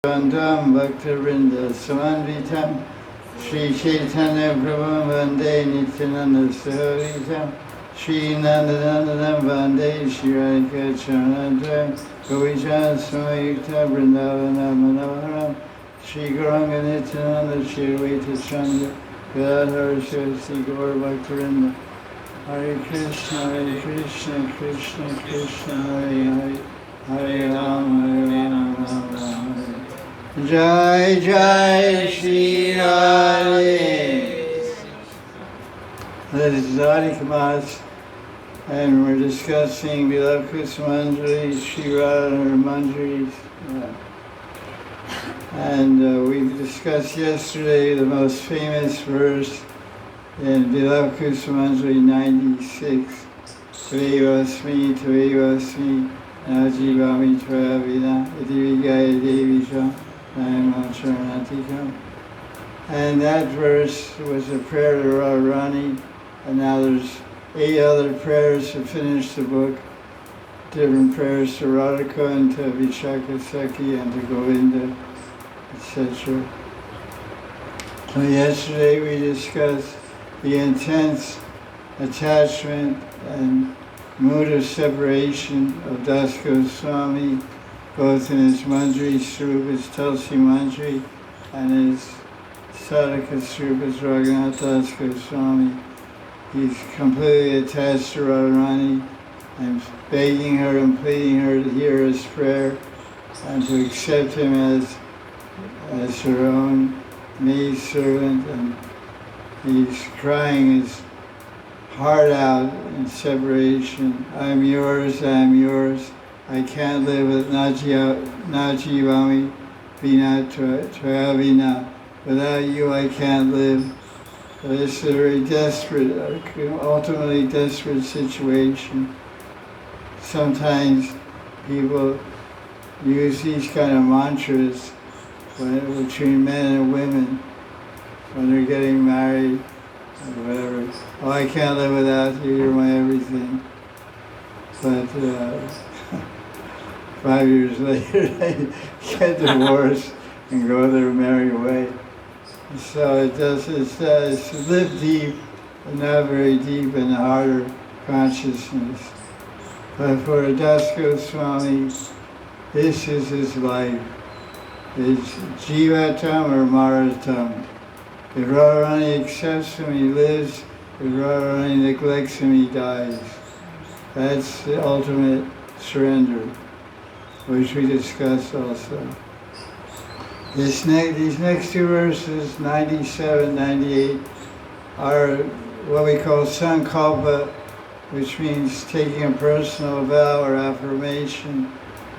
Vandam Bhaktivinoda Samanvitam Sri Chaitanya Prabhu Vande Nityananda Sahavitam Sri Nandanandam Vande Sri Radhika Charanandram Govijana Samayukta Vrindavana Manoharam Sri Gauranga Nityananda Sri Advaita Chandra Gadadhara Sri Gaur Bhaktivinoda Hare Krishna, Krishna Krishna, Hare Hare, Hare Rama, Rama Rama. Jai Jai Sri Radhe. This is Radhika Mass, and we're discussing Vilapa Kusumanjali, Sri Radha and Her Manjaris. And we discussed yesterday the most famous verse in Vilapa Kusumanjali 96. Tvevasmi, Tvevasmi, Najivami Tvavina, Idivigaya Devisha. And that verse was a prayer to Radharani, and now there's 8 other prayers to finish the book, different prayers to Radhika and to Vishaka Saki and to Govinda, etc. So yesterday we discussed the intense attachment and mood of separation of Das Goswami, both in his Manjari Swarup as Tulsi Manjari and his Sadhaka Swarup as Raghunatha Das Goswami. He's completely attached to Radharani and begging her and pleading her to hear his prayer and to accept him as her own maid servant, and he's crying his heart out in separation. I'm yours, I can't live with Najivami Vina Tvavina. Without you I can't live. It's a very desperate, ultimately desperate situation. Sometimes people use these kind of mantras between men and women when they're getting married or whatever. Oh, I can't live without you, you're my everything. But 5 years later, they get divorced and go their merry way. So it's lived deep, but not very deep in the harder consciousness. But for Das Goswami, this is his life. It's Jivatam or Maratam. If Radharani accepts him, he lives. If Radharani neglects him, he dies. That's the ultimate surrender, which we discussed also. These next 2 verses, 97, 98, are what we call sankalpa, which means taking a personal vow or affirmation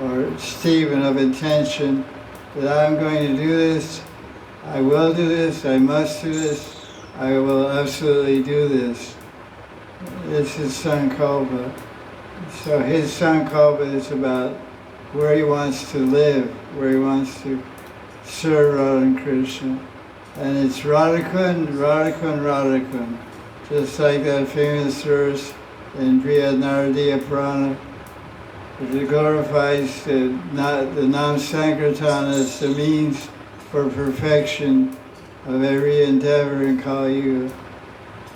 or statement of intention that I'm going to do this, I will do this, I must do this, I will absolutely do this. This is sankalpa. So his sankalpa is about where he wants to live, where he wants to serve Radha and Krishna. And it's Radhakund, Radhakund, Radhakund. Just like that famous verse in Priya Naradiya Purana, it glorifies the Nam Sankirtana as the means for perfection of every endeavor in Kali Yuga.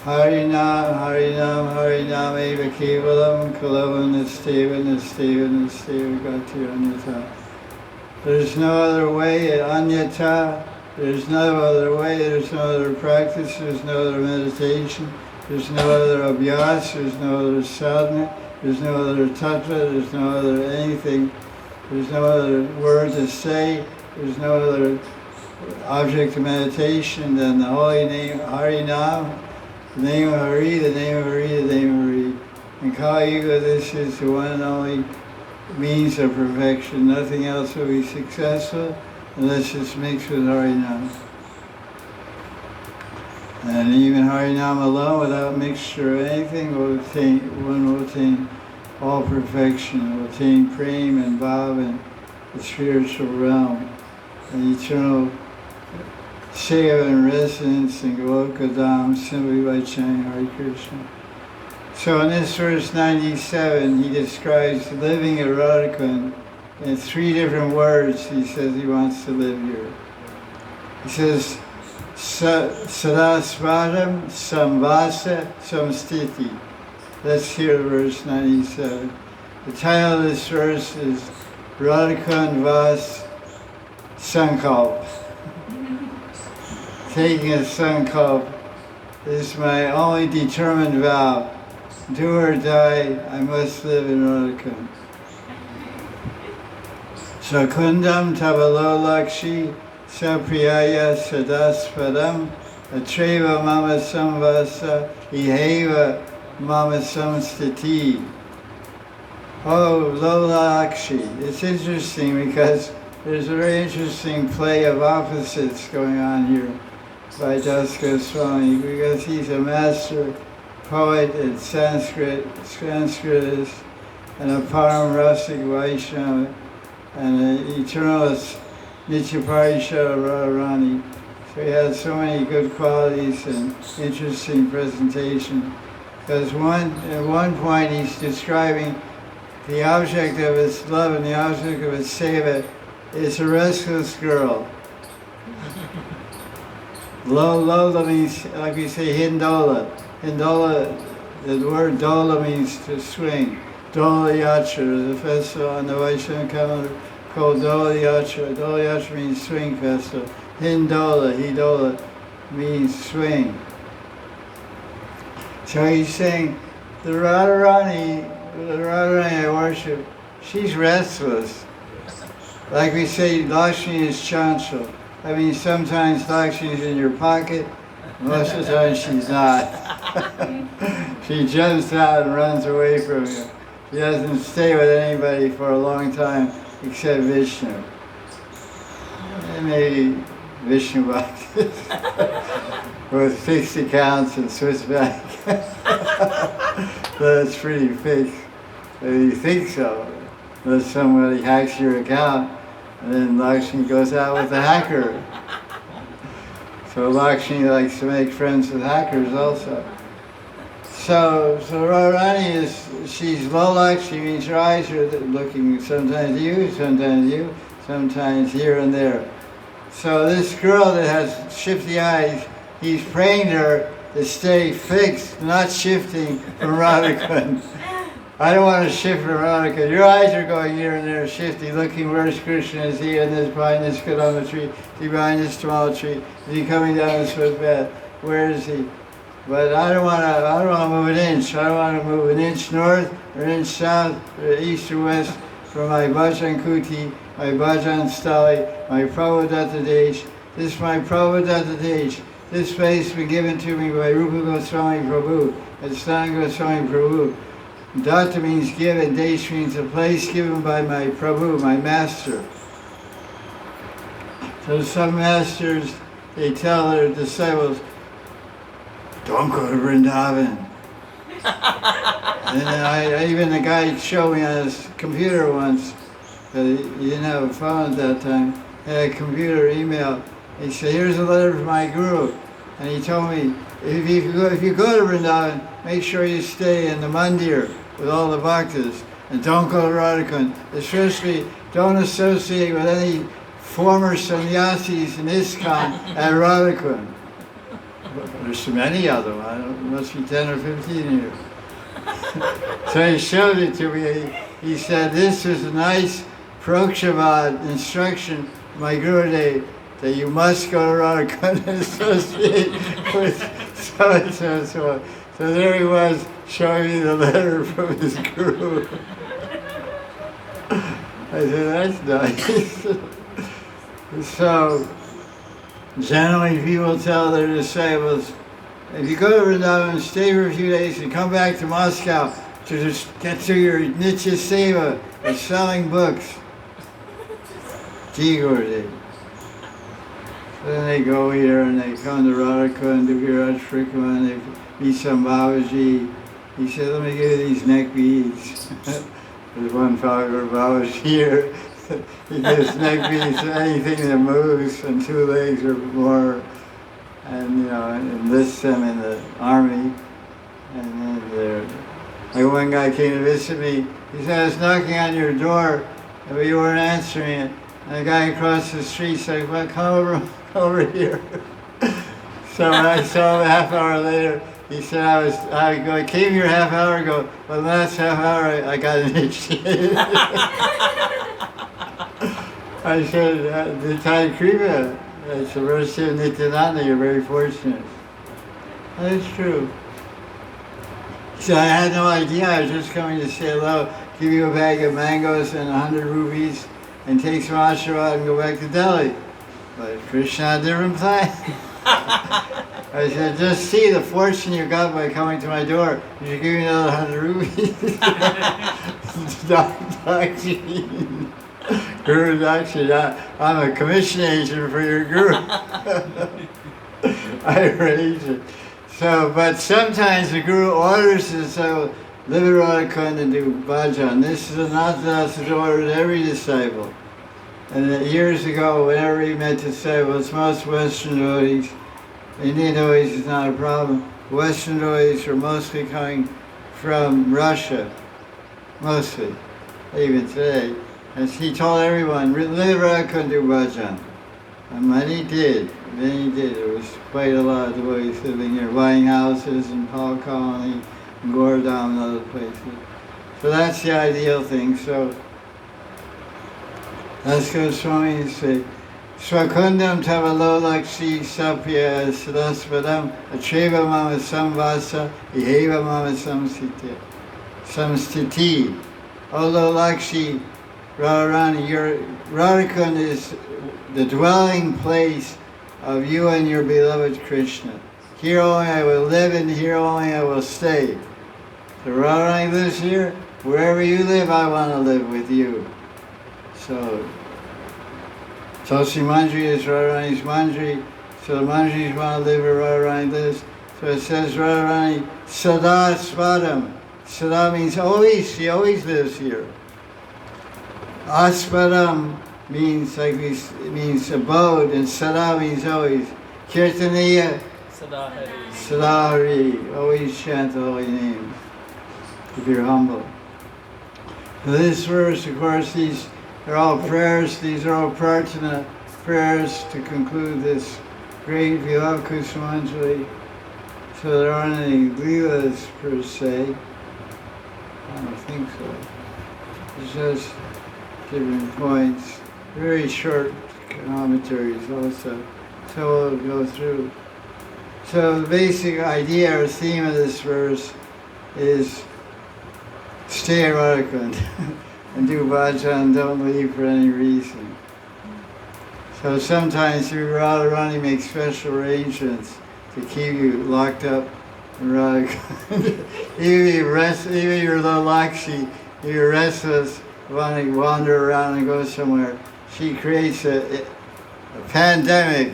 Harinam, Harinam, Harinam eva kevalam, kalavam nasteva, nasteva, nasteva gati anyata. There's no other way, anyata. There's no other way, there's no other practice, there's no other meditation, there's no other abhyas, there's no other sadhana, there's no other tattva, there's no other anything, there's no other word to say, there's no other object of meditation than the holy name, Harinam. The name of Hari, the name of Hari, the name of Hari. In Kali Yuga, this is the one and only means of perfection. Nothing else will be successful unless it's mixed with Harinam. And even Harinam alone, without mixture of anything, one will attain all perfection, will attain prema and bhav and the spiritual realm, the eternal seva and residence in Goloka Dham simply by chanting Hare Krishna. So in this verse 97, he describes living at Radhakund in 3 different words, he says he wants to live here. He says, Sarasvaram Samvasa Samstiti. Let's hear verse 97. The title of this verse is Radharani Vas Sankalp. Taking a sankalp is my only determined vow. Do or die, I must live in Radharani. Sakundam tavalo lakshi sapriyaya sadaspadam atreva mama samvasa iheva mama samstiti. Oh, Lolakshi. It's interesting because there's a very interesting play of opposites going on here by Das Goswami, because he's a master poet and Sanskritist, and a Param Rasik Vaishnava, and an eternalist Nityaparisha Radharani. So he has so many good qualities and interesting presentation. Because at one point he's describing the object of his love and the object of his seva is a restless girl. Lola means, like we say, Hindola. Hindola, the word dola means to swing. Dola Yatra, the festival on the Vaishnava calendar called Dola Yatra. Dola Yatra means swing festival. Hidola means swing. So he's saying, the Radharani I worship, she's restless. Like we say, Lakshmi is chanchal. I mean, sometimes Lakshmi is in your pocket, most of the time she's not. She jumps out and runs away from you. She doesn't stay with anybody for a long time except Vishnu. And maybe Vishnu Bhakti with fixed accounts in Swiss Bank. That's pretty fixed. If you think so, unless somebody hacks your account, and then Lakshmi goes out with the hacker. So Lakshmi likes to make friends with hackers also. So Radharani she's low Lakshmi, means her eyes are looking sometimes you, sometimes here and there. So this girl that has shifty eyes, he's praying to her to stay fixed, not shifting from Radharani. I don't want to shift from Radharani. Your eyes are going here and there, shifty, looking where's Krishna, is he in this, behind this kadamba tree, is he behind this tamala tree, is he coming down this footpath, where is he? But I don't want to move an inch. I don't want to move an inch north or an inch south or east or west from my bhajan kuti, my bhajan stali, my Prabhupada Desh. This is my Prabhupada Desh. This place has been given to me by Rupa Goswami Prabhu and Sanatana Goswami Prabhu. Datta means given, Desh means a place given by my Prabhu, my master. So some masters, they tell their disciples, don't go to Vrindavan. And even the guy showed me on his computer once, he didn't have a phone at that time, he had a computer email. He said, here's a letter from my guru. And he told me, if you go to Vrindavan, make sure you stay in the mandir with all the bhaktas. And don't go to Radharani. Especially don't associate with any former sannyasis in ISKCON at Radharani. There's so many of them, must be 10 or 15 here. So he showed it to me. He said, this is a nice Prokshavad instruction, my Gurudev, that you must go to Radharani and associate with so-and-so and so on. So there he was, showing me the letter from his guru. I said, that's nice. So, generally people tell their disciples, if you go to Vrindavan, stay for a few days and come back to Moscow to just get to your Nitya Seva of selling books. Gurudev. So then they go here and they come to Radha and do Viraj Frikrama and they meet some Babaji. He said, let me give you these neck beads. There's one fellow Babaji here. He gives neck beads to anything that moves on 2 legs or more, and enlists them in the army. And then like one guy came to visit me. He said, I was knocking on your door, and we weren't answering it. And the guy across the street said, well, come over here. So when I saw him a half hour later, he said, I came here half hour ago, but the last half hour I got initiated. I said, the Thai Kripa, it's the mercy of Nityananda, you're very fortunate. That's true. So I had no idea, I was just coming to say hello, give you a bag of mangoes and 100 rupees, and take some ashirwad and go back to Delhi. But Krishna had a different plan. I said, just see the fortune you got by coming to my door. You should give me another 100 rupees. Dakshi. Guru Dakshi, I'm a commission agent for your guru. I arranged it. So, but sometimes the guru orders the disciple, live at Kund and do bhajan. This is Raghunatha Das has ordered every disciple. And years ago, whenever he met disciples, most Western devotees, Indian devotees is not a problem. Western devotees are mostly coming from Russia, mostly, even today. As he told everyone, live at Kund and do bhajan. And many did. There was quite a lot of devotees living here, buying houses in Paul Colony, and Gordon and other places. So that's the ideal thing. So Das Goswami say, Swakundam tavalo lakshi sapya sadaspadam atreva mama samvasa iheva mama samstiti. Although Lakshi Radharani, your Radhakund is the dwelling place of you and your beloved Krishna. Here only I will live and here only I will stay. So Radharani lives here. Wherever you live, I want to live with you. So Tulsi Manjari is Radharani's Manjari. So the Manjaris want to live where Radharani lives. So it says Radharani Sada Spadam. Sada means always, she always lives here. Aspadam means means abode, and Sada means always. Kirtaniya, Sadahari, always chant the holy names if you're humble. So this verse, of course, these are all prayers. These are all prarthana prayers to conclude this great Vilapa Kusumanjali. So there aren't any leelas per se. I don't think so. It's just different points. Very short commentaries also. So we'll go through. So the basic idea or theme of this verse is stay at Radhakund and do bhajan, don't leave for any reason. So sometimes Radharani makes special arrangements to keep you locked up in Radhakund. Even your little Lakshi, you're restless, wanting to wander around and go somewhere. She creates a pandemic.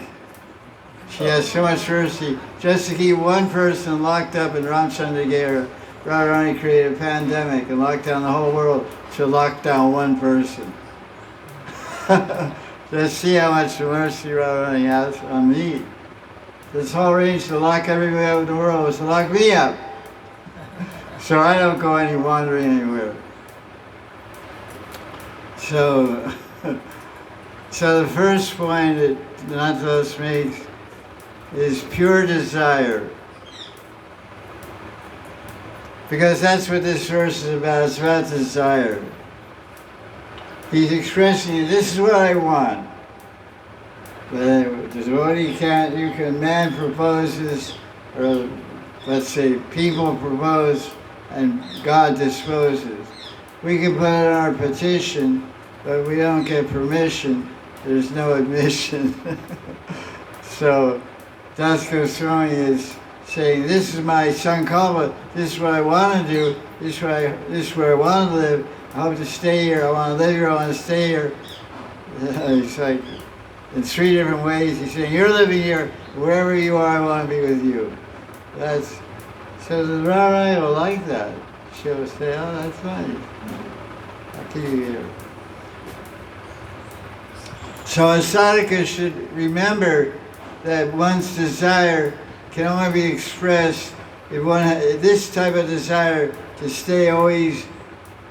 She has so much mercy. Just to keep one person locked up in Ramchandra, Radharani created a pandemic and locked down the whole world to lock down one person. Just see how much mercy Radharani has on me. This whole range to lock everybody up in the world was to lock me up. So I don't go any wandering anywhere. So the first point that Nathos makes is pure desire. Because that's what this verse is about. It's about desire. He's expressing, this is what I want. But the devotee can't, man proposes, or let's say people propose, and God disposes. We can put in our petition, but we don't get permission. There's no admission. So Das Goswami is saying, this is my sankalpa, this is what I want to do, this is where I want to live, I hope to stay here, I want to live here, I want to stay here. It's like, in three different ways, he's saying, you're living here, wherever you are, I want to be with you. So the Radharani will like that. She'll say, oh, that's nice. I'll keep you here. So a sadhaka should remember that one's desire can only be expressed if one this type of desire to stay always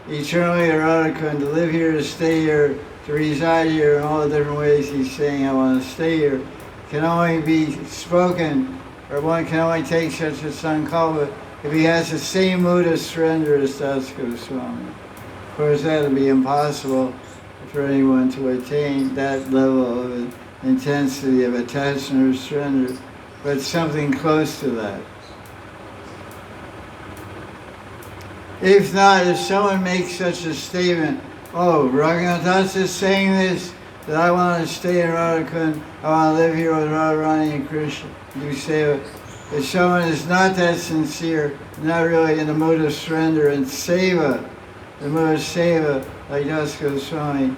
eternally at Radha, to live here, to stay here, to reside here in all the different ways he's saying I want to stay here, can only be spoken, or one can only take such a sankalpa if he has the same mood of surrender as Das Goswami. Of course, that would be impossible for anyone to attain that level of intensity of attachment or surrender, but something close to that. If not, if someone makes such a statement, oh, Raghunatha Das is saying this, that I want to stay in Radha, I want to live here with Radharani and Krishna, do seva. If someone is not that sincere, not really in the mood of surrender and seva, the mood of seva, like Das Goswami,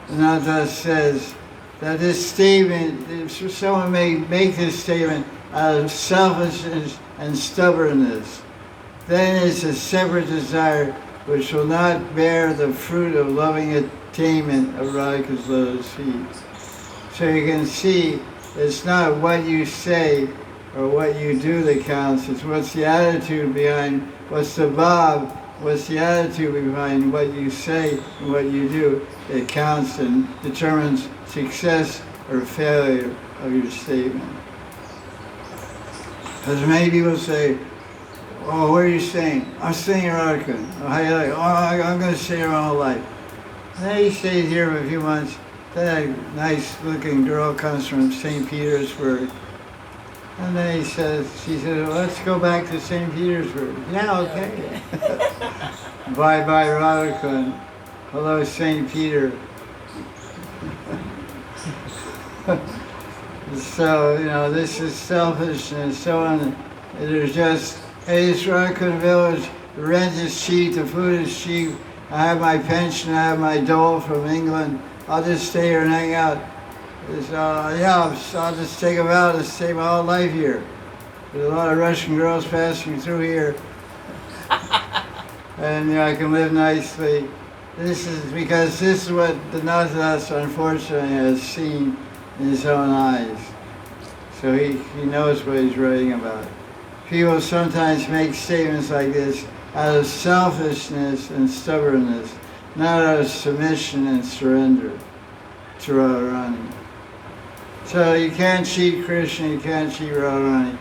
Radha says that this statement, if someone may make this statement out of selfishness and stubbornness, then it's a separate desire which will not bear the fruit of loving attainment of Radhika's lotus feet. So you can see it's not what you say or what you do that counts, it's what's the attitude behind, what's the bhav, what's the attitude behind what you say and what you do that counts and determines success or failure of your statement. Because many people say, oh, where are you staying? I'm staying in Radha. Oh, how you like? Oh, I'm going to stay here my whole life. And then he stays here for a few months. Then a nice-looking girl comes from St. Petersburg. And then she says, well, let's go back to St. Petersburg. Yeah, okay. Bye-bye, Radha. Hello, St. Peter. So, this is selfishness. So on, there's just, hey, it's Radha village, the rent is cheap, the food is cheap, I have my pension, I have my dole from England, I'll just stay here and hang out. I'll just take a vow to stay my whole life here. There's a lot of Russian girls passing through here. And I can live nicely. This is because this is what the Radha unfortunately has seen in his own eyes. So he knows what he's writing about. People sometimes make statements like this out of selfishness and stubbornness, not out of submission and surrender to Radharani. So you can't cheat Krishna, you can't cheat Radharani.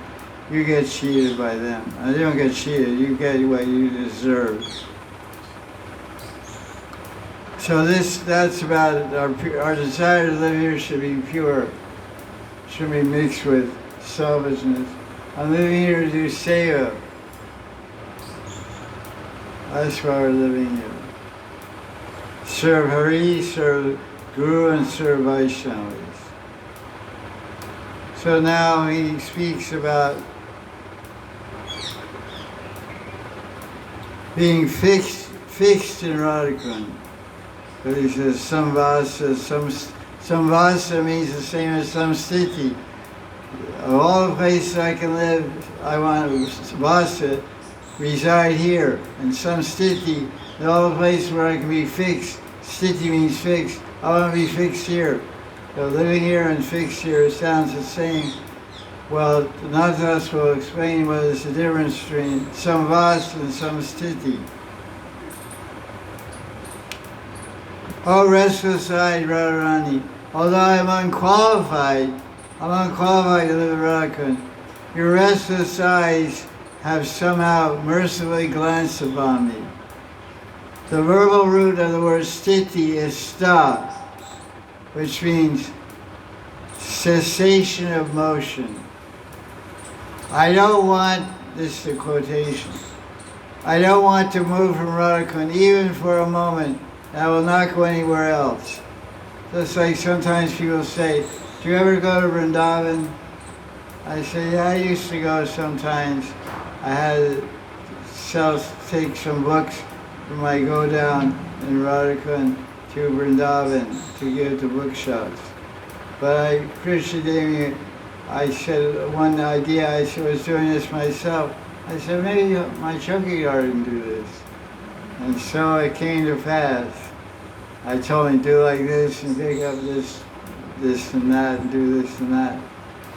You get cheated by them. You don't get cheated, you get what you deserve. So that's about it. Our desire to live here should be pure, should be mixed with selfishness. I'm living here to do seva. That's why we're living here. Serve Hari, serve Guru, and serve Vaishnavas. So now he speaks about being fixed in Radha. But he says samvasa, samvasa means the same as samstiti. Of all the places I can live, I want to vasa, reside here. And samstiti, in all the places where I can be fixed, stiti means fixed, I want to be fixed here. So living here and fixed here sounds the same. Well, Nathas will explain what is the difference between samvasa and samstiti. Oh, restless eyed Radharani, although I'm unqualified to live in Radha. Your restless eyes have somehow mercifully glanced upon me. The verbal root of the word stiti is sta, which means cessation of motion. I don't want, this is a quotation, I don't want to move from Radha even for a moment. I will not go anywhere else. Just like sometimes people say, do you ever go to Vrindavan? I say, yeah, I used to go sometimes. I had to take some books from my go down in Radha to Vrindavan to give to bookshops. But Krishna gave me, I said, one idea, I was doing this myself. I said, maybe my Chokidar can do this. And so it came to pass. I told him, do like this and pick up this and that and do this and that.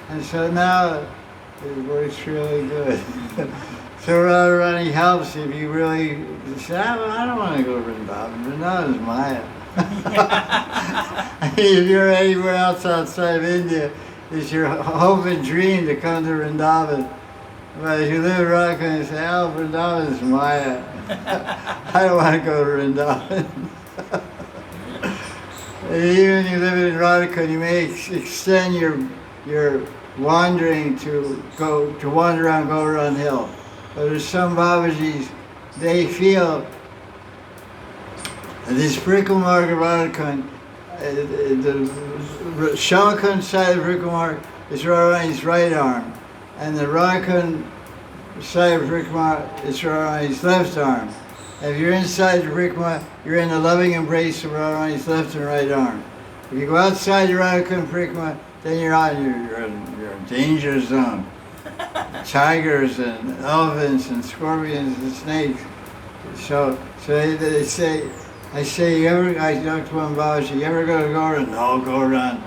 And so now it works really good. So Radharani helps if you really say, I don't want to go to Vrindavan. Vrindavan is Maya. If you're anywhere else outside of India, it's your hope and dream to come to Vrindavan. But if you live in Radharani and say, oh, Vrindavan is Maya. I don't want to go to Vrindavan. Even if you live in Radharani, you may extend your wandering to wander around Govardhan Hill. But there's some Babajis, they feel that this Prikamarga of Radharani, the Shamakund side of Prikamarga is Radharani's right arm, and the Radharani side of Prikamarga is Radharani's left arm. If you're inside the Prikamarga, you're in the loving embrace of Radharani's left and right arm. If you go outside the Radharani Prikamarga, then you're in a danger zone. Tigers and elephants and scorpions and snakes. So they say, I talked to one Babaji, you ever go to Govardhan? No, Govardhan.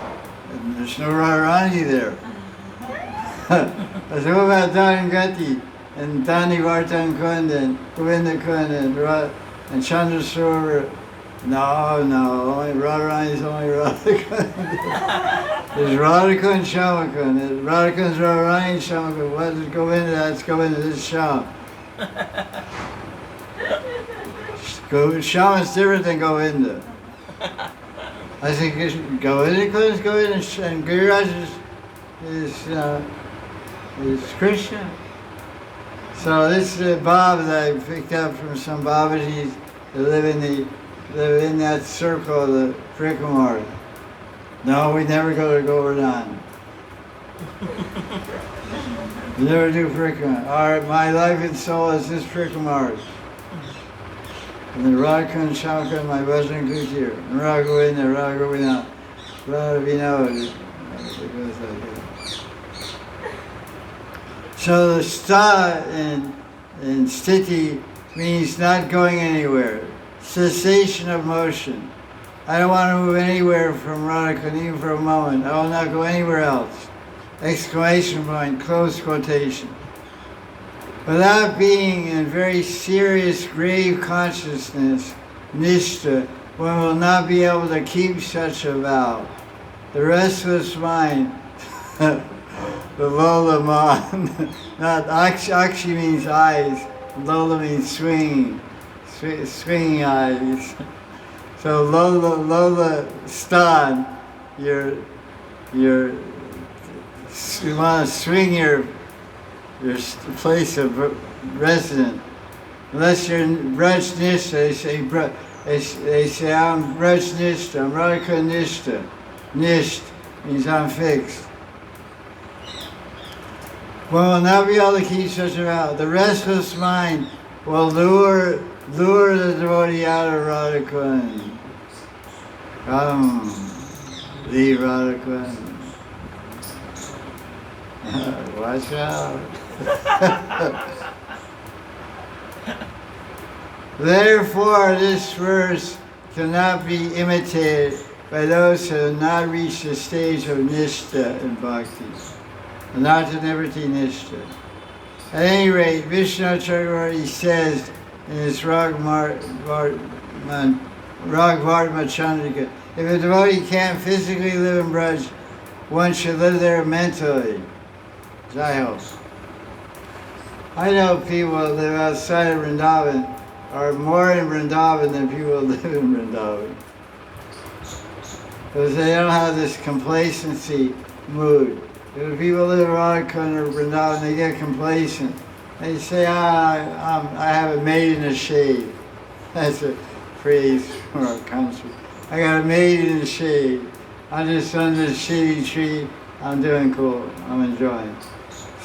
And there's no Radharani there. I said, what about Dhanagati and Dhani Vartan Kund and Govinda Kund and Chandra Sarovar? No, only Radharani's only Radha. There's Radha Kund, Shama Kund. Radha Kund's Radharani, Shama Kund. What does go into that? Let's go into this Shama. Shama's different than Govinda. I think Govinda Kund, and Giriraj is Krishna. So this is a Bob that I picked up from some Babajis that live in that circle of the Prikamarga. No, we never go to Govardhan. We never do Prikamarga. My life and soul is this Prikamarga. And the Radha Shankar, my Vajran Kutir, and Raghavina, Radhavina. So the sta in sthiti means not going anywhere. Cessation of motion. I don't want to move anywhere from Radha, even for a moment. I will not go anywhere else. Exclamation point, close quotation. Without being in very serious, grave consciousness, nishtha, one will not be able to keep such a vow. The restless mind, the Lola man, not Akshi means eyes, Lola means swinging. Swinging eyes. So Lola Stan, you want to swing your place of residence. Unless you're Brajnishta, they say I'm Brajnishta, I'm Radhika Nishta. Nisht means I'm fixed. One will not be able to keep such a vow. The restless mind will lure the devotee out of Radha Kund. Come, leave Radha Kund. Watch out. Therefore, this verse cannot be imitated by those who have not reached the stage of nishtha in bhakti, anartanivritti nishtha. At any rate, Vishnu Chakravarti says in his Raghvartma Chandrika, if a devotee can't physically live in Braj, one should live there mentally. Jai Ho. I know people that live outside of Vrindavan are more in Vrindavan than people that live in Vrindavan. Because they don't have this complacency mood. If people live in Radha or Vrindavan, they get complacent. They say, I have a maid in the shade. That's a phrase from our country. I got a maid in the shade. I'm just under the shady tree. I'm doing cool. I'm enjoying.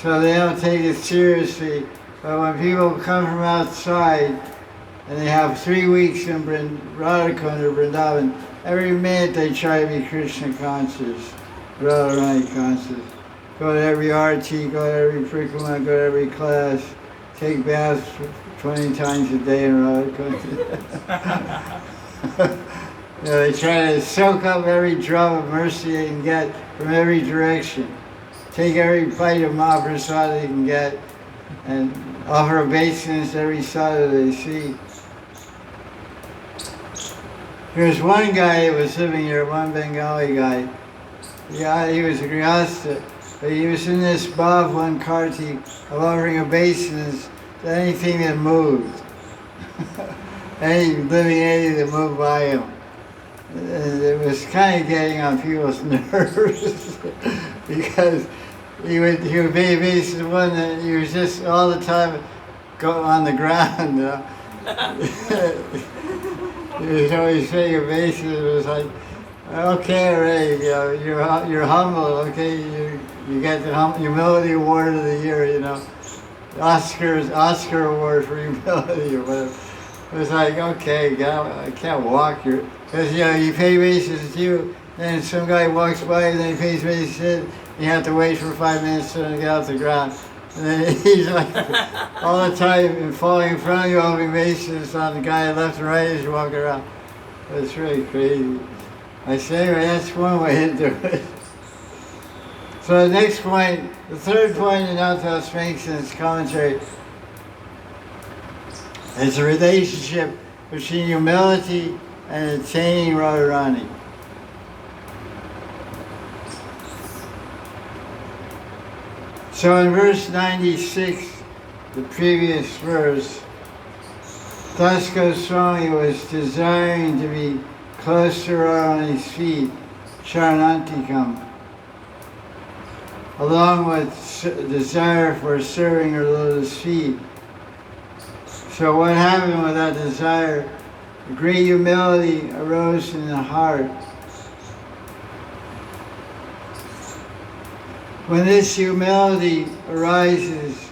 So they don't take it seriously. But when people come from outside and they have 3 weeks in Radhakund or Vrindavan, every minute they try to be Krishna conscious, Radharani conscious. Go to every RT, go to every Prikrama, go to every class, take baths 20 times a day in Radhakund. They try to soak up every drop of mercy they can get from every direction. Take every bite of Mahaprasad they can get. and offer obeisance every sadhu they see. There's one guy who was living here, one Bengali guy. Yeah, he was a grihastha, but he was in this bhavan karti of offering obeisance to anything that moved. Any living entity that moved by him. And it was kind of getting on people's nerves because he would be obeisance one, and he was just all the time go on the ground. He was always saying obeisance. It was like, okay, Ray, you're humble. Okay, you get the humility award of the year. Oscar award for humility or whatever. It was like, okay, I can't walk here. Because, you pay obeisance to you, and some guy walks by and then he pays obeisance, you have to wait for 5 minutes to get off the ground. And then he's like, all the time falling in front of you, offering obeisance on the guy left and right as you walk around. It's really crazy. I say, anyway, that's one way to do it. So the next point, the third point in Radharani makes in his commentary, is the relationship between humility and attaining Radharani. So in verse 96, the previous verse, Das Goswami was desiring to be close to Radharani's feet, Charanantikam, along with desire for serving her lotus feet. So what happened with that desire? Great humility arose in the heart. When this humility arises,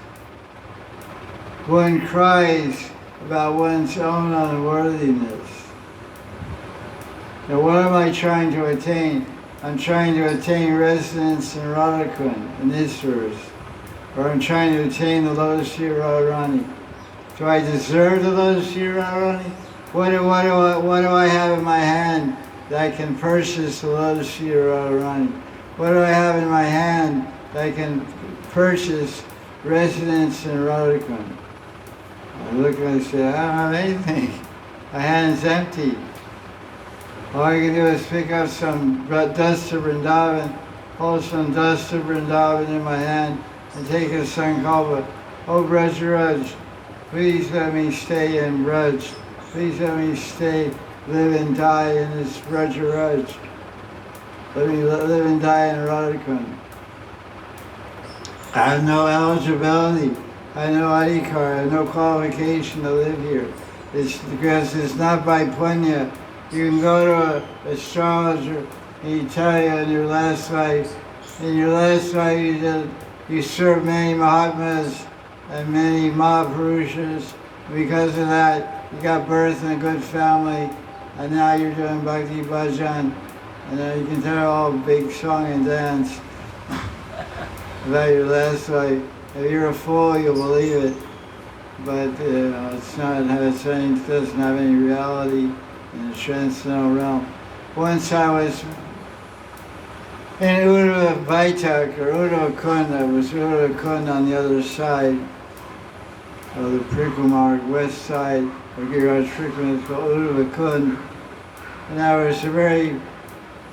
one cries about one's own unworthiness. Now what am I trying to attain? I'm trying to attain residence in Radha-Kund, in this verse. Or I'm trying to attain the lotus feet of Radharani. Do I deserve the lotus feet of Radharani? What do I have in my hand that I can purchase the lotus feet of Radharani? What do I have in my hand that I can purchase residence in Radha-Kund? I look and I say, I don't have anything. My hand's empty. All I can do is pick up some dust of Vrindavan, hold some dust of Vrindavan in my hand, and take a sankalpa. Oh, Brajaraj, please let me stay in Braj. Please let me stay, live and die in this Brajaraj. Let me live and die in Radha-Kund. I have no eligibility. I have no adhikar. I have no qualification to live here. It's because it's not by punya. You can go to an astrologer and he tell you in your last life you served many Mahatmas and many Mahapurushas. Because of that, you got birth in a good family, and now you're doing Bhakti Bhajan, and then you can tell all big song and dance about your last life. If you're a fool, you'll believe it, but it doesn't have any reality in the transcendental realm. Once I was in Uddhava Vaitak, or Uddhava Kund, I was Uddhava Kund on the other side of the Prikumar, west side of Giriraj Prikumar, it's called Uddhava Kund. And there was a very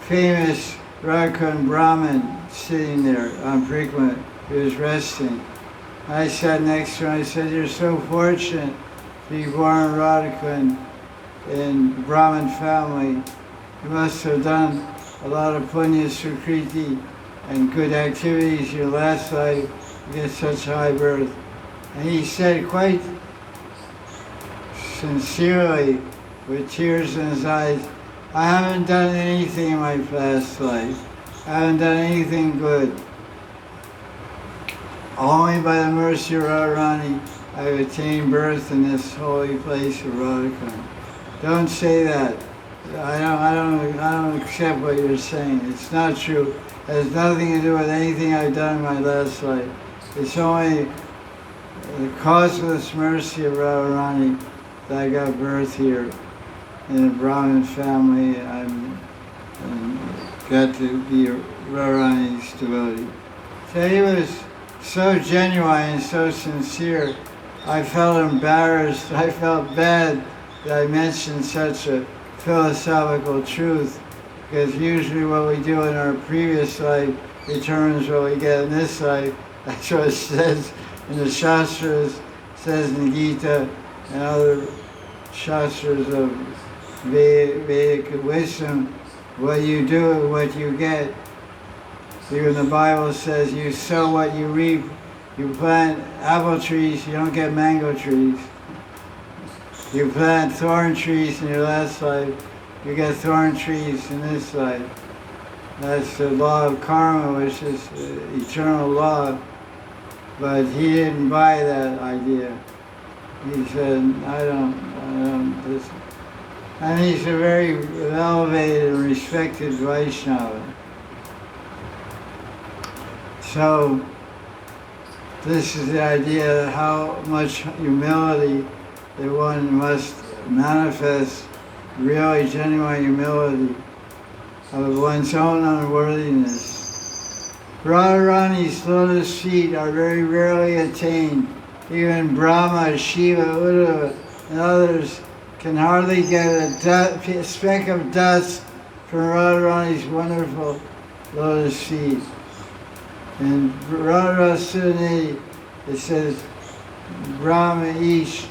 famous Radha-Kund Brahmin sitting there on Prikumar. He was resting. I sat next to him, I said, you're so fortunate to be born in Radha-Kund in Brahmin family. You must have done a lot of punya sukriti and good activities in your last life to get such high birth. And he said quite sincerely, with tears in his eyes, I haven't done anything in my past life. I haven't done anything good. Only by the mercy of Radharani I've attained birth in this holy place of Radha-Kund. Don't say that. I don't accept what you're saying. It's not true. It has nothing to do with anything I've done in my last life. It's only the causeless mercy of Radharani that I got birth here in a Brahmin family and got to be Radharani's devotee. So he was so genuine and so sincere. I felt embarrassed, I felt bad that I mentioned such a philosophical truth, because usually what we do in our previous life determines what we get in this life. That's what it says in the Shastras, says in Gita and other Shastras of Vedic wisdom. What you do is what you get. Even the Bible says you sow what you reap. You plant apple trees, you don't get mango trees. You plant thorn trees in your last life, you get thorn trees in this life. That's the law of karma, which is eternal law. But he didn't buy that idea. He said, I don't, this. And he's a very elevated and respected Vaishnava. So, this is the idea of how much humility that one must manifest, really genuine humility of one's own unworthiness. Radharani's lotus feet are very rarely attained. Even Brahma, Shiva, Uddhava, and others can hardly get a speck of dust from Radharani's wonderful lotus feet. In Radharani, it says, Brahma Ishwar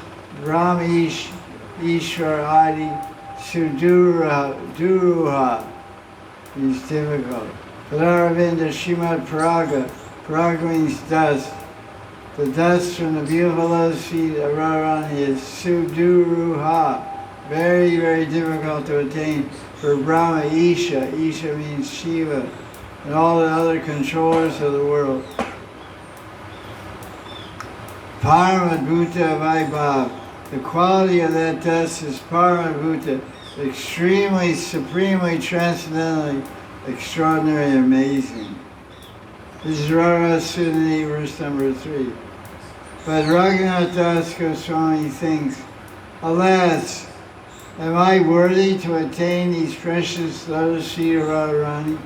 Adi Suduruha. It's difficult. Radharavinda Shrimad Paraga. Paraga means dust. The dust from the beautiful lotus feet of Radharani is Suduruha. Very, very difficult to attain for Brahma Isha. Isha means Shiva. And all the other controllers of the world. Paramadbhuta Vaibhav. The quality of that dust is Paramadbhuta, extremely, supremely, transcendently, extraordinary, amazing. This is Radharani, verse number 3. But Raghunatha Das Goswami thinks, alas, am I worthy to attain these precious lotus feet of Radharani?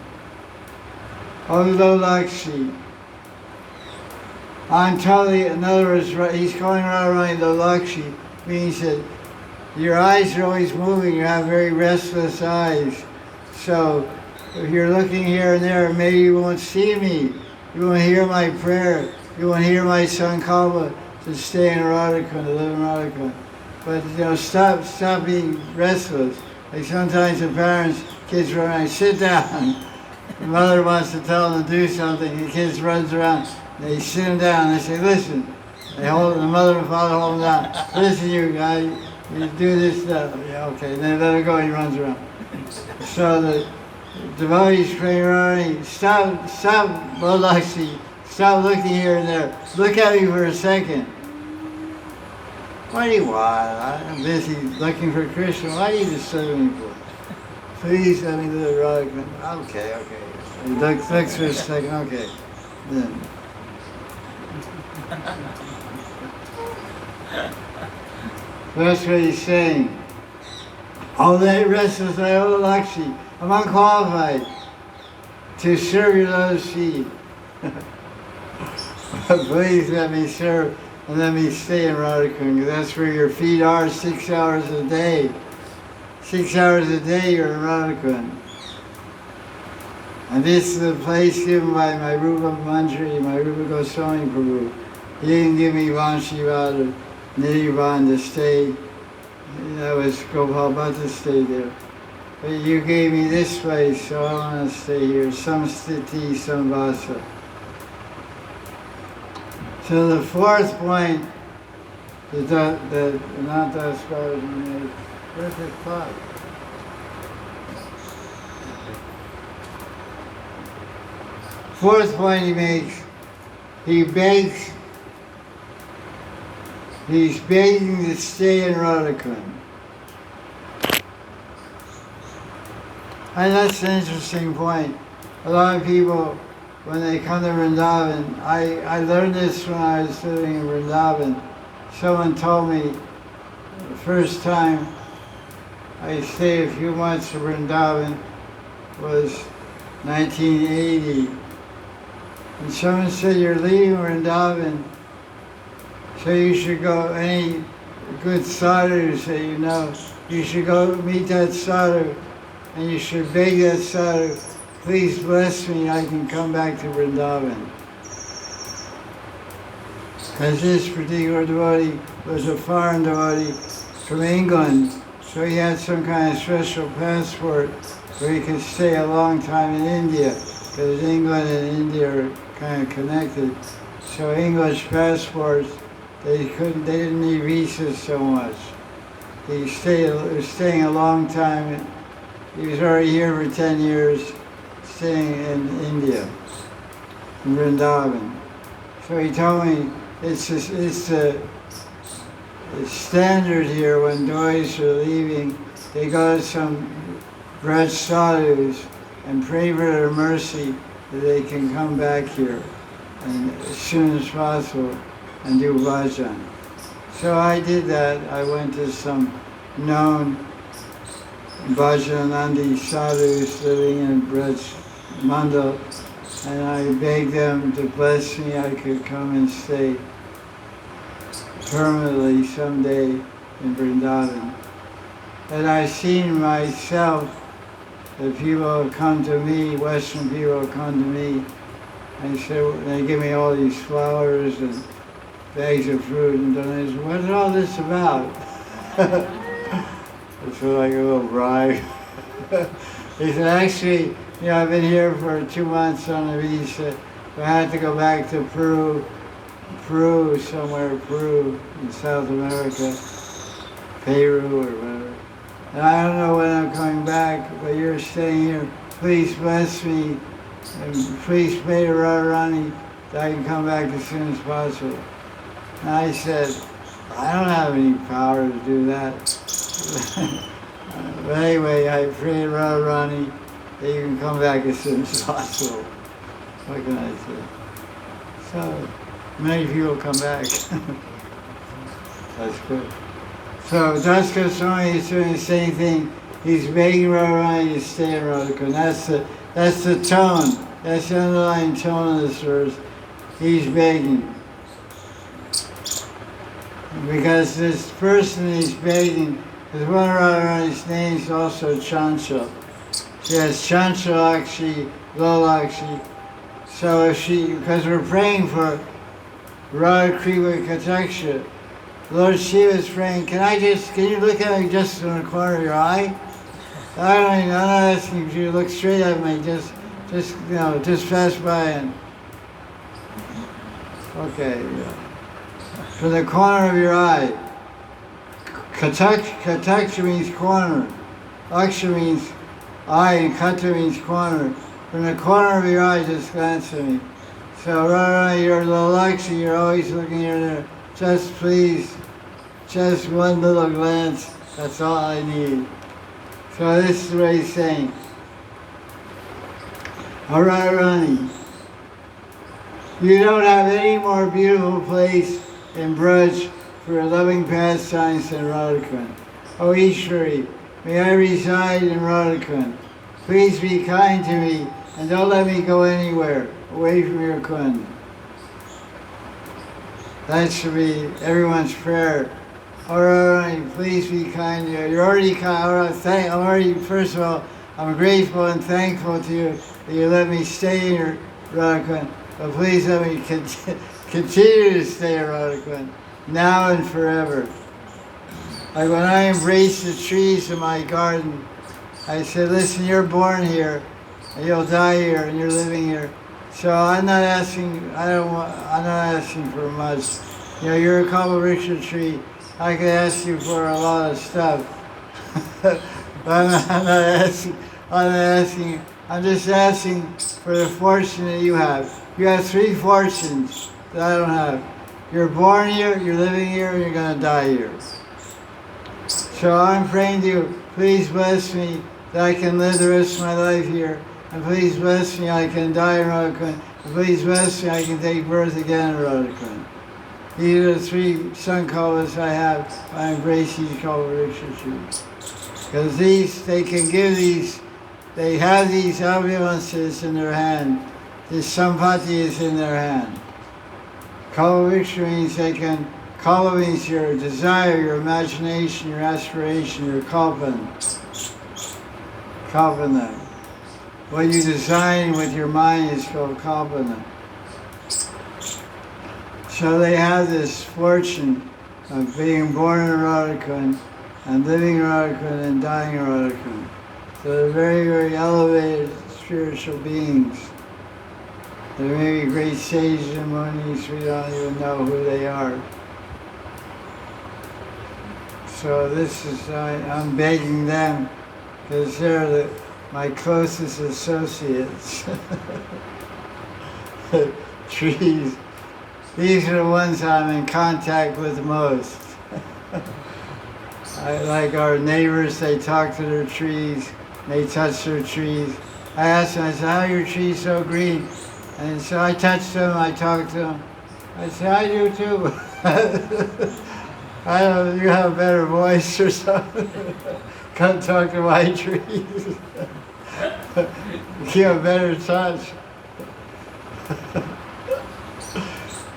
Oh, Lolakshi. I'm totally, in other words, he's calling Radharani Lolakshi, means that your eyes are always moving, you have very restless eyes. So, if you're looking here and there, maybe you won't see me. You won't hear my prayer. You won't hear my sankalpa to stay in Radhakund, to live in Radhakund. But, stop being restless. Like sometimes the parents, kids run around, sit down. The mother wants to tell them to do something, the kids runs around, they sit them down, they say, listen. They hold, the mother and father hold them down. Listen, you guy, you do this stuff. Yeah, okay, and then let her go, he runs around. So the devotees praying around, stop, Lolakshi, stop looking here and there. Look at me for a second. What do you want? I'm busy looking for Krishna. Why are you disturbing me for? Please let me do the Radha. Okay. He looks for a second, okay. Then. That's what he's saying. All that restless, Lakshi. I'm unqualified to serve your lotus feet. Please let me serve and let me stay in Radhakund, because that's where your feet are 6 hours a day. 6 hours a day you're in Radhakund. And this is the place given by my Rupa Manjari, my Rupa Goswami Prabhu. He didn't give me Vanshivada or Nirvan to stay. That was Gopal to stay there. But you gave me this place, so I want to stay here. Some sthiti, some vasa. So the fourth point that Ananta Scholars made, where's the clock? Fourth point he makes, he's begging to stay in Radhakund. And that's an interesting point. A lot of people, when they come to Vrindavan, I learned this when I was living in Vrindavan. Someone told me the first time I stayed a few months in Vrindavan was 1980. And someone said, you're leaving Vrindavan, so you should go, any good sadhu that you know, you should go meet that sadhu, and you should beg that sadhu, please bless me, I can come back to Vrindavan. Because this particular devotee was a foreign devotee from England, so he had some kind of special passport where he could stay a long time in India, because England and India are kind of connected. So English passports, they didn't need visas so much. He was staying a long time. He was already here for 10 years, staying in India, in Vrindavan. So he told me it's the standard here when devotees are leaving, they go to some Braj sadhus and pray for their mercy that they can come back here and as soon as possible and do bhajan. So I did that. I went to some known bhajanandi sadhus living in Braj Mandal, and I begged them to bless me. I could come and stay permanently someday in Vrindavan. And I've seen myself that people have come to me, Western people have come to me, and they give me all these flowers and bags of fruit and donations. What is all this about? It's like a little bribe. He said, actually, I've been here for 2 months on a visa. I had to go back to Peru in South America, Peru or whatever. And I don't know when I'm coming back, but you're staying here. Please bless me, and please pray to Radharani that I can come back as soon as possible. And I said, I don't have any power to do that. But anyway, I pray to Radharani that you can come back as soon as possible. What can I say? So, many people come back. That's good. So Das Goswami is doing the same thing. He's begging Radharani to stay in Radharani. That's the tone. That's the underlying tone of this verse. He's begging. Because this person he's begging, because one of Radharani's names is also Chanchal. She has Chanchalakshi, Lolakshi. So if because we're praying for Radha Kriva Kataksha, Lord Shiva is praying, can you look at me just in the corner of your eye? I'm not asking you to look straight at me, just pass by and, okay, from the corner of your eye. Kataksha means corner, Aksha means eye, and Kata means corner. From the corner of your eye, just glance at me. So Radharani, you're Lolakshi, you're always looking here and there. Just please, just one little glance, that's all I need. So this is what he's saying. Radharani, you don't have any more beautiful place in Braj for loving pastimes than Radhakund. O Ishwari, may I reside in Radhakund. Please be kind to me and don't let me go anywhere away from your Kund. That should be everyone's prayer. Radharani, please be kind to you. You're already kind. First of all, I'm grateful and thankful to you that you let me stay in your Radhakund. But please let me continue to stay in Radhakund, now and forever. Like when I embraced the trees in my garden, I said, listen, you're born here, and you'll die here, and you're living here. So I'm not asking for much. You're a Kalpavriksha tree. I could ask you for a lot of stuff. But I'm not asking. I'm just asking for the fortune that you have. You have 3 fortunes that I don't have. You're born here, you're living here, and you're going to die here. So I'm praying to you, please bless me that I can live the rest of my life here. And please bless me, I can die in Radhakund. And please bless me, I can take birth again in Radhakund. These are the 3 sankalpas I have. I embrace these Kalpavriksha trees. Because they have these ambulances in their hand His sampati is in their hand. Kalpaviksha means they can, kalpa means your desire, your imagination, your aspiration, your kalpan. Kalpana. What you design with your mind is called kalpana. So they have this fortune of being born in Radharani and living in Radharani and dying in Radharani. So they're very, very elevated spiritual beings. They may be great sages and munis, we don't even know who they are. So this is, I'm begging them, because they're my closest associates. Trees. These are the ones I'm in contact with most. Like our neighbors, they talk to their trees, they touch their trees. I asked them, I said, how are your trees so green? And so I touched them, I talked to them. I said, I do too. I don't know, you have a better voice or something. Come talk to my trees. You have better touch.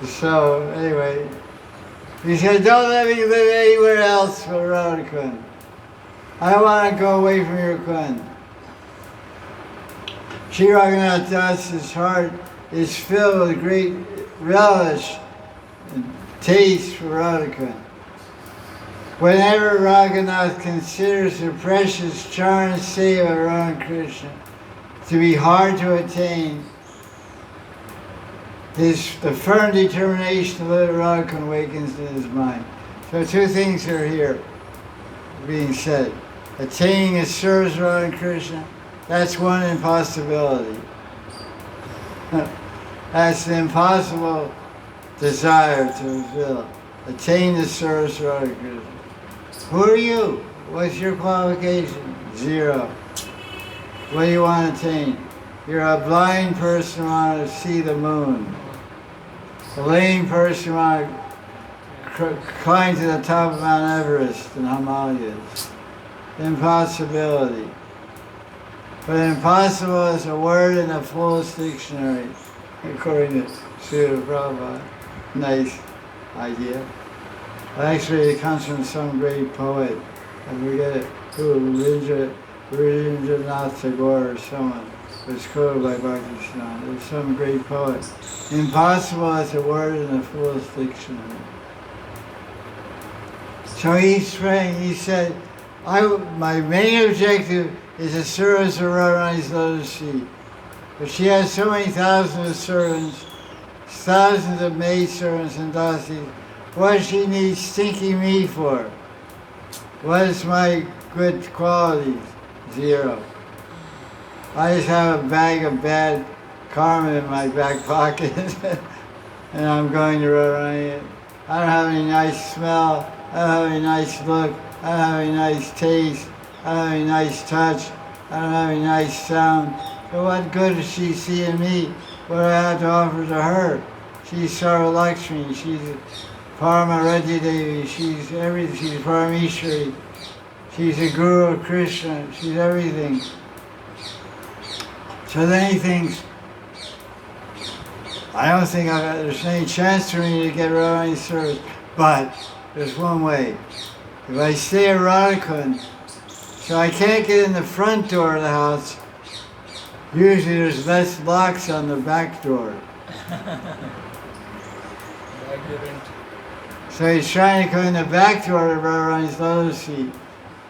So anyway, he said, don't let me live anywhere else but Radharani. I don't want to go away from your Kund. Sri Raghunatha Das's heart is filled with great relish and taste for Radharani. Whenever Raghunath considers the precious charm seva of Ramakrishna to be hard to attain, the firm determination to live Radharani awakens in his mind. So two things are here being said. Attaining the service of Radharani, that's one impossibility. That's an impossible desire to fulfill. Attain the service of Radharani. Who are you? What's your qualification? 0. What do you want to attain? You're a blind person who wants to see the moon. A lame person who wants to climb to the top of Mount Everest in Himalayas. Impossibility. But impossible is a word in the fullest dictionary, according to Srila Prabhupada. Nice idea. Actually, it comes from some great poet. I forget who, Raghunatha Tagore or someone. It was quoted by Bhakti. It was some great poet. Impossible is a word in the fullest dictionary. So he's praying, he said, my main objective is the service of Radharani's lotus feet. But she has so many thousands of servants, thousands of maid servants and dasis. What does she need stinking me for? What is my good qualities? 0. I just have a bag of bad karma in my back pocket and I'm going to Radharani. I don't have any nice smell, I don't have any nice look, I don't have any nice taste, I don't have any nice touch, I don't have any nice sound. So what good does she see in me? What do I have to offer to her? She's Sarva Lakshmi, she's Parama Radha Devi, she's everything, she's Parameshwari, she's a guru of Krishna, she's everything. So then he thinks, I don't think there's any chance for me to get Radharani's service, but there's one way. If I stay at Radharani, so I can't get in the front door of the house, usually there's less locks on the back door. So he's trying to come in the back door of Radharani's lotus feet.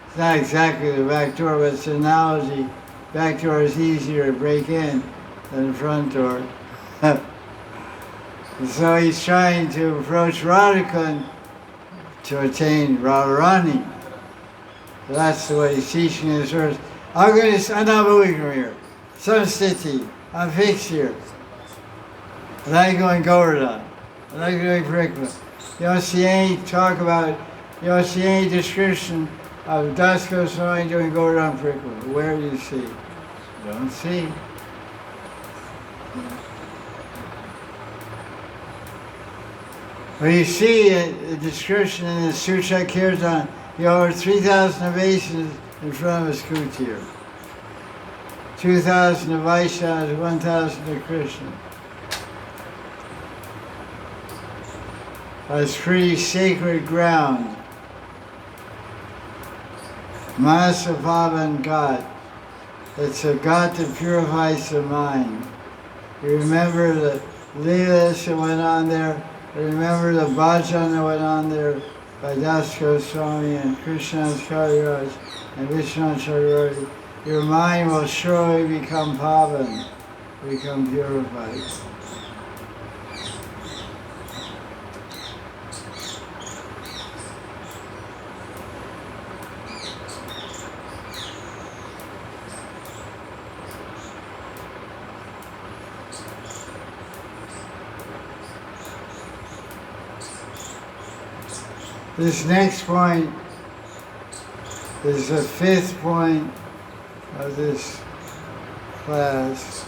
It's not exactly the back door, but it's an analogy. Back door is easier to break in than the front door. So he's trying to approach Radharani to attain Radharani. So that's the way he's teaching his verse. I'm not moving from here. Samstiti, I'm fixed here. I'm not going Govardhan. I'm not going Parikma. You don't see any talk about, you don't see any description of Das Goswami doing Govardhan Parikma. Where do you see? You don't see. But you see a description in the Sutra Kirtan, you have over 3,000 ovations in front of his kutir. 2,000 to Vaishnavas, 1,000 to Krishna. That's pretty sacred ground. Mahasapavan Ghat. It's a ghat that purifies the mind. You remember the Leelas that went on there. You remember the bhajan that went on there by Das Goswami and Krishna's Kaviraj and Vishwanath Chakravarti. Your mind will surely become pavan, become purified. This next point is the fifth point of this class.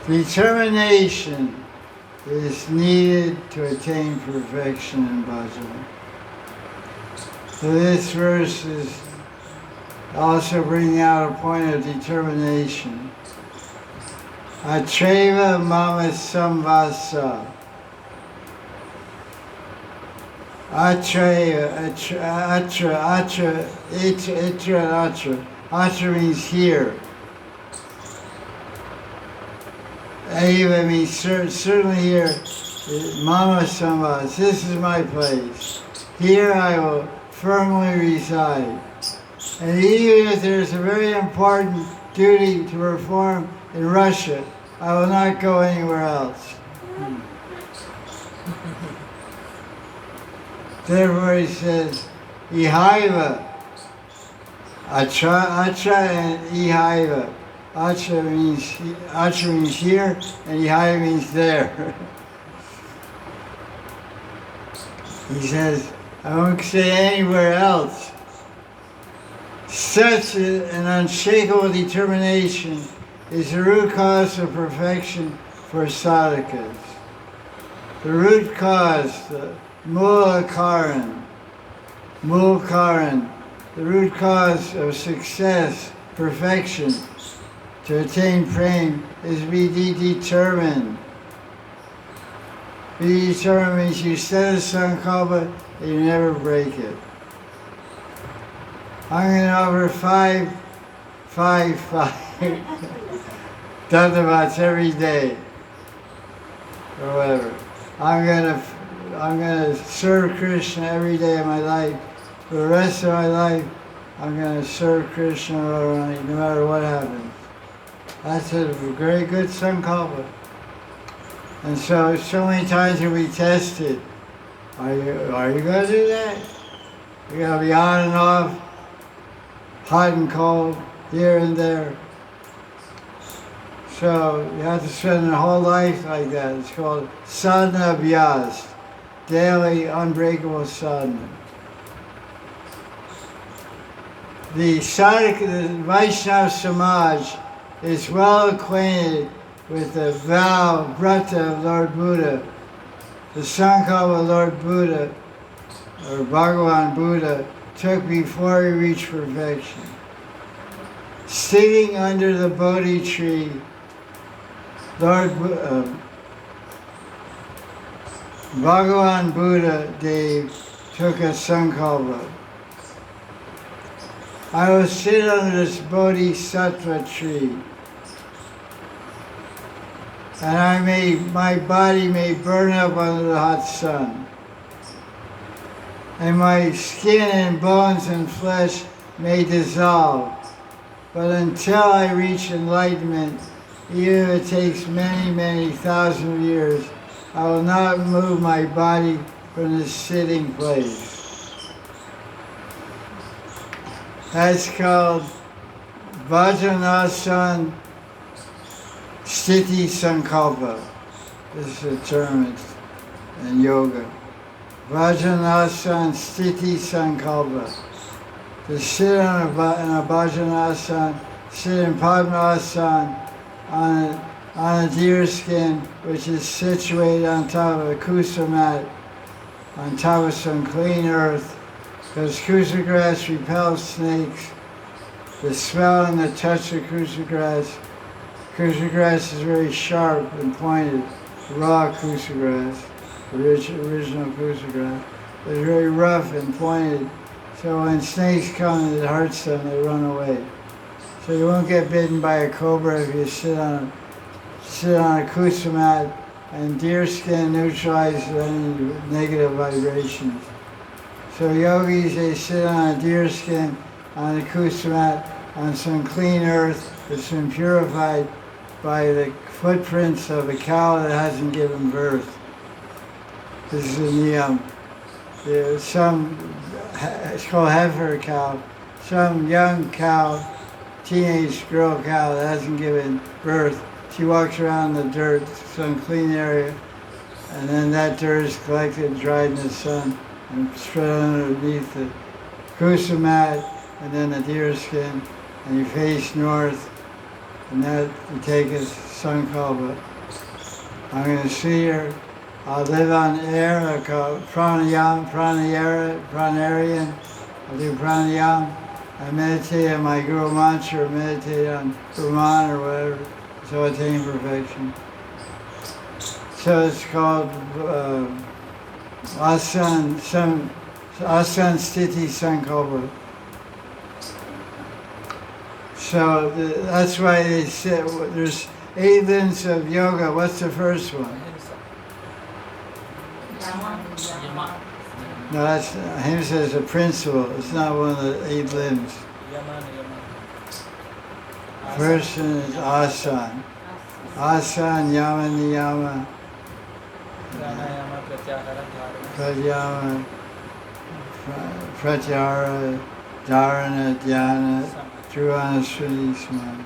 Determination is needed to attain perfection in bhajan. So this verse is also bringing out a point of determination. Atreva mama samvasa. Atra, atra means here. Eva means certainly here. Mama Samvas, this is my place. Here I will firmly reside. And even if there's a very important duty to perform in Russia, I will not go anywhere else. Therefore he says, Ihaiva, Atra and Ihaiva. Atra means here, and Ihaiva means there. He says, I won't say anywhere else. Such an unshakable determination is the root cause of perfection for sadhakas. The root cause, the Mula Karan, the root cause of success, perfection, to attain prema is be determined. Be determined means you set a sankalpa and you never break it. I'm going to offer five dandavats every day, or whatever. I'm going to serve Krishna every day of my life. For the rest of my life, I'm going to serve Krishna Radharani no matter what happens. That's a very good sankalpa. And so many times you'll be tested. Are you going to do that? You're going to be on and off, hot and cold, here and there. So you have to spend a whole life like that. It's called sadhana abhyas, daily unbreakable sadhana. The Vaishnava Samaj is well acquainted with the vow, vrata of Lord Buddha, the sankalpa of Lord Buddha, or Bhagavan Buddha, took before he reached perfection. Sitting under the Bodhi tree, Bhagavan Buddha Dev took a sankalpa. I will sit under this bodhisattva tree, and my body may burn up under the hot sun, and my skin and bones and flesh may dissolve. But until I reach enlightenment, even if it takes many, many thousand years, I will not move my body from this sitting place. That's called Vajanasana Sthiti Sankalpa. This is a term in yoga. Vajanasana Sthiti Sankalpa. To sit in a Vajanasana, sit in Padmasana on a deer skin, which is situated on top of a kusa mat, on top of some clean earth, because kusa grass repels snakes the smell and the touch of kusa grass. Kusa grass is very sharp and pointed. Raw kusa grass, original kusa grass, is very rough and pointed. So when snakes come and it hurts them, they run away. So you won't get bitten by a cobra if you sit on a kusa mat, and deer skin neutralizes any negative vibrations. So yogis, they sit on a deer skin on a kusa mat on some clean earth that's been purified by the footprints of a cow that hasn't given birth. This is a niyam. It's called heifer cow. Some young cow, teenage girl cow that hasn't given birth, she walks around the dirt, some clean area, and then that dirt is collected, dried in the sun, and spread underneath the kusa mat, and then the deer skin, and you face north, and that you take as sankalpa. I'm going to see her. I'll live on air. I call pranayarian. I'll do pranayam. I meditate on my Guru mantra, or meditate on Brahman or whatever, so I attain perfection. So it's called Asan Sthiti Sankalpa. So that's why they say there's 8 limbs of yoga. What's the first one? No, that's ahimsa is a principle. It's not one of the 8 limbs. First one is asan. Asan, yama, niyama, pratyama, pratyahara, dharana, dhyana, dhruvana, shriti, samadhi.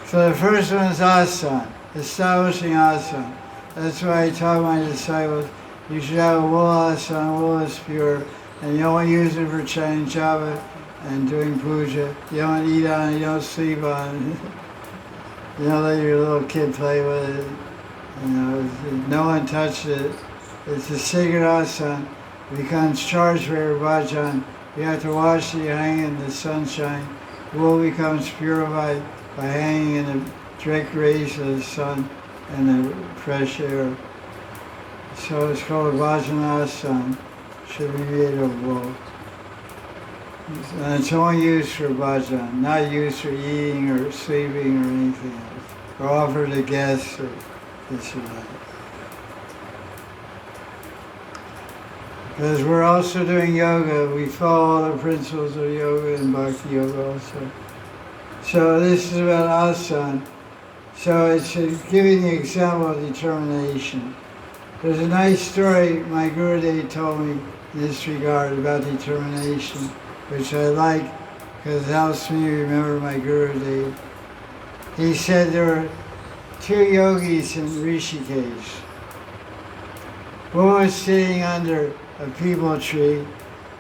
So the first one is asan, establishing asan. That's why I taught my disciples, you should have a wool asan. Wool is pure, and you don't use it for chanting japa and doing puja. You don't eat on it, you don't sleep on it. You don't let your little kid play with it. You know, no one touched it. It's a sacred asan. It becomes charged for your bhajan. You have to wash it, you hang it in the sunshine. Wool becomes purified by hanging in the direct rays of the sun and the fresh air. So it's called Vajanasana. Should be made of wool. And it's only used for bhajan, not used for eating or sleeping or anything else, or offered to guests or this or that. Because we're also doing yoga, we follow all the principles of yoga and bhakti yoga also. So this is about asan. So it's giving the example of determination. There's a nice story my Gurudev told me in this regard about determination, which I like because it helps me remember my Gurudev. He said there were 2 yogis in Rishikesh. One was sitting under a peepal tree,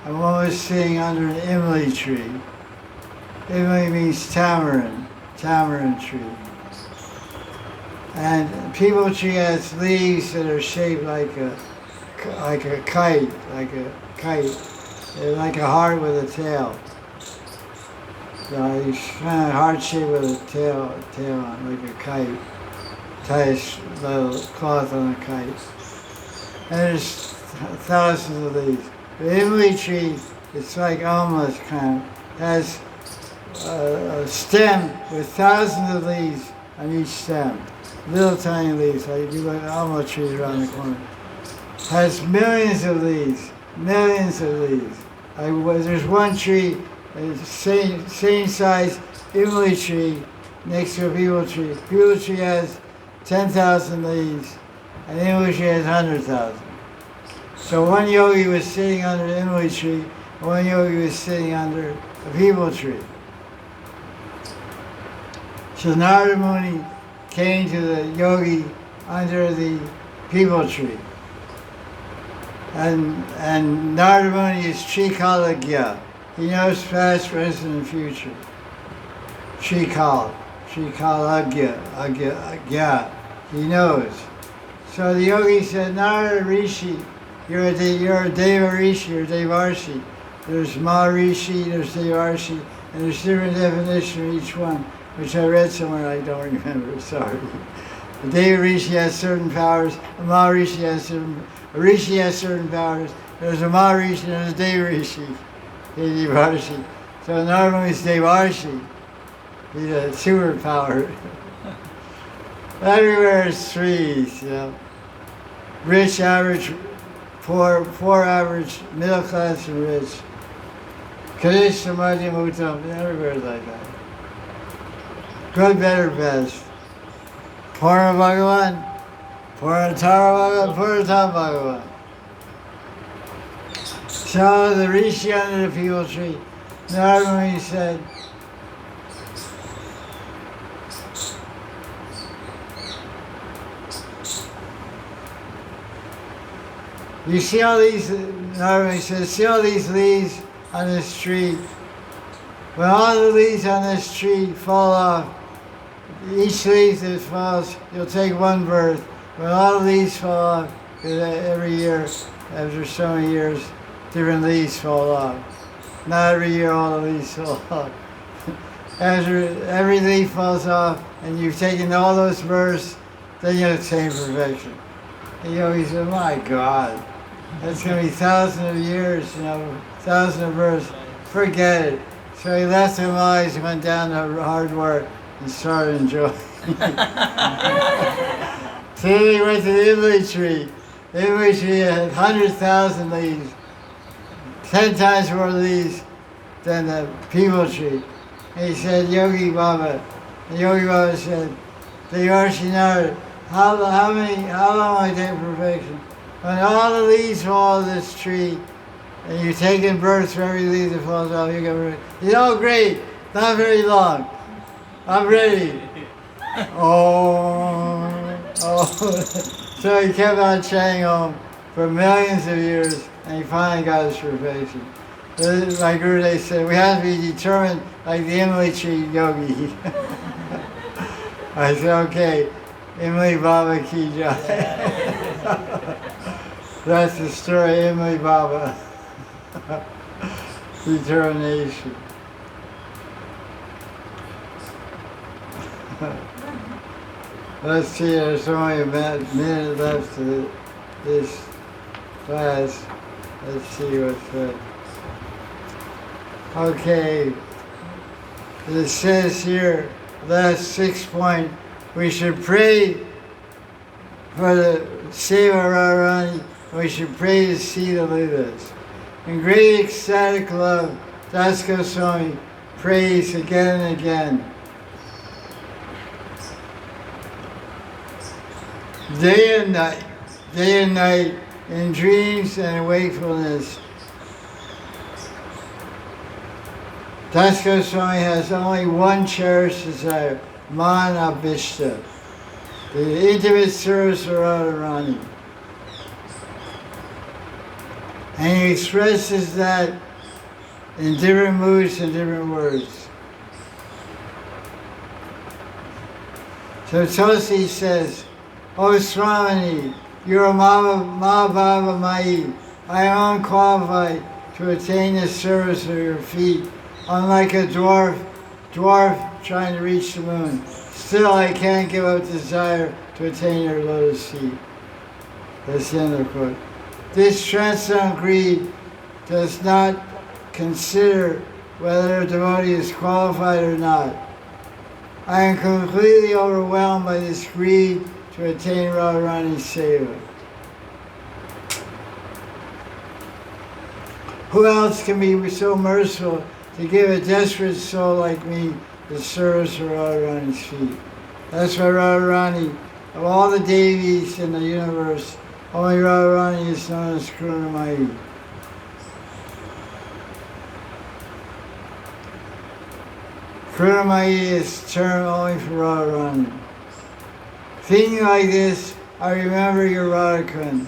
and one was sitting under an imli tree. Imli means tamarind tree. And peepal tree has leaves that are shaped like a kite. They're like a heart with a tail. So it's kind of heart shaped with a tail on, like a kite. Tie a little cloth on a kite. And there's thousands of these. The imli tree, it's like almost kind of, has a stem with thousands of leaves on each stem. Little tiny leaves, like you look at almond trees around the corner. Has millions of leaves. There's one tree, same size imli tree next to a peepal tree. Peepal tree has 10,000 leaves, and imli tree has 100,000. So one yogi was sitting under the imli tree, and one yogi was sitting under a peepal tree. So Narada Muni came to the yogi under the peepal tree. And Narada Muni is Trikalagya. He knows past, present, and future. Trikalagya, Agya. He knows. So the yogi said, Narada Rishi, you're a Deva Rishi, you're Devarshi. There's Maharishi, there's Devarshi, and there's different definition of each one, which I read somewhere I don't remember, sorry. The Deva Rishi has certain powers, a Maharishi has certain, a Rishi has certain powers, there's a Maharishi and there's a Deva Rishi, Devarshi. So normally it's Devarshi, he's a superpower. Everywhere is trees, you know. Rich, average, poor, average, middle class, and rich. Krish, Samadhi, Mutam, everywhere like that. Good, better, best. Purna Bhagavan, Purnatara Bhagavan, Purnatama Bhagavan. So the Rishi under the people tree. Narmani said, you see all these, Narmani says, see all these leaves on this tree. When all the leaves on this tree fall off, each leaf that falls, you'll take one birth. When all the leaves fall off, every year, after so many years, different leaves fall off. Not every year all the leaves fall off. After every leaf falls off and you've taken all those births, then you attain perfection. And he said, my God, that's going to be thousands of years, thousands of births. Forget it. So he left him eyes, went down to hard work, and started enjoying. So he went to the Imli tree. The Imli tree had 100,000 leaves, 10 times more leaves than the people tree. And he said, Yogi Baba. And Yogi Baba said, Devarshi, how long will I take perfection? When all the leaves fall of this tree, and you're taking births for every leaf that falls off, you get perfection. He said, oh great, not very long. I'm ready. So he kept on chanting Om for millions of years, and he finally got his perfection. My Guru, they said, we have to be determined like the Imli tree yogi. I said, okay, Imli Baba ki jai. That's the story, Imli Baba. Determination. Let's see, there's only a minute left to this class. Let's see what's that. Okay, it says here, last 6 point, we should pray for the Seva Radharani, we should pray to see the Leelas. In great ecstatic love, Das Goswami prays again and again. Day and night, in dreams and in wakefulness. Das Goswami has only one cherished desire, Man Abhishta, the intimate service of Radharani. And he expresses that in different moods and different words. So Tosi says, O Sramani, you're a Mahabhava Mai. I am unqualified to attain the service of your feet. Unlike a dwarf trying to reach the moon, still I can't give up desire to attain your lotus feet. That's the end of the quote. This transcendental greed does not consider whether a devotee is qualified or not. I am completely overwhelmed by this greed to attain Radharani's seva. Who else can be so merciful to give a desperate soul like me the service of Radharani's feet? That's why Radharani, of all the Devis in the universe, only Radharani is known as Karunamayi. Karunamayi is termed only for Radharani. Thinking like this, I remember your Radha Kund.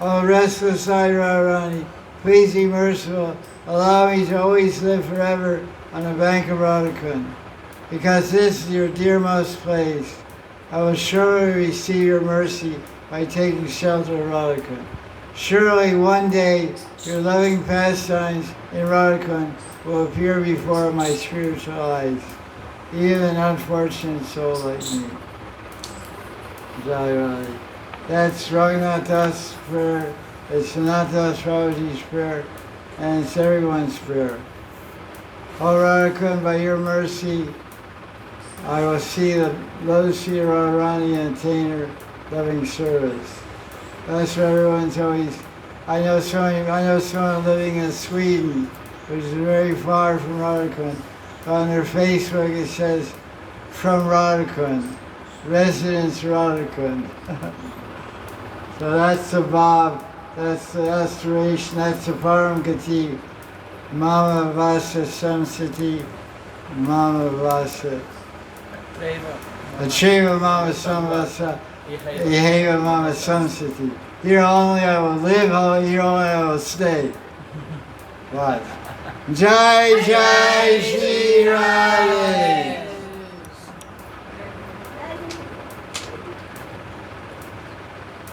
O restless eyed Radharani, please be merciful. Allow me to always live forever on the bank of Radha Kund. Because this is your dearmost place, I will surely receive your mercy by taking shelter of Radha Kund. Surely one day your loving pastimes in Radha will appear before my spiritual eyes, even an unfortunate soul like me. Jai Radhe. That's Raghunatha Das' prayer, it's Sanatana Das Babaji's prayer, and it's everyone's prayer. O Radha, by your mercy, I will see the lotus feet of Radharani and attain her loving service. That's what everyone's always. I know someone living in Sweden, which is very far from Radharani. On their Facebook it says, from Radharani, residence Radharani. So that's the Bob, that's the aspiration, that's the Param Gati. Mama Vasa Samsati, Mama Vasa. Achieva Mama Samvasa, Iheva Mama Samsati. Here only I will live, here only I will stay. What? Jai Jai Sri Radhe.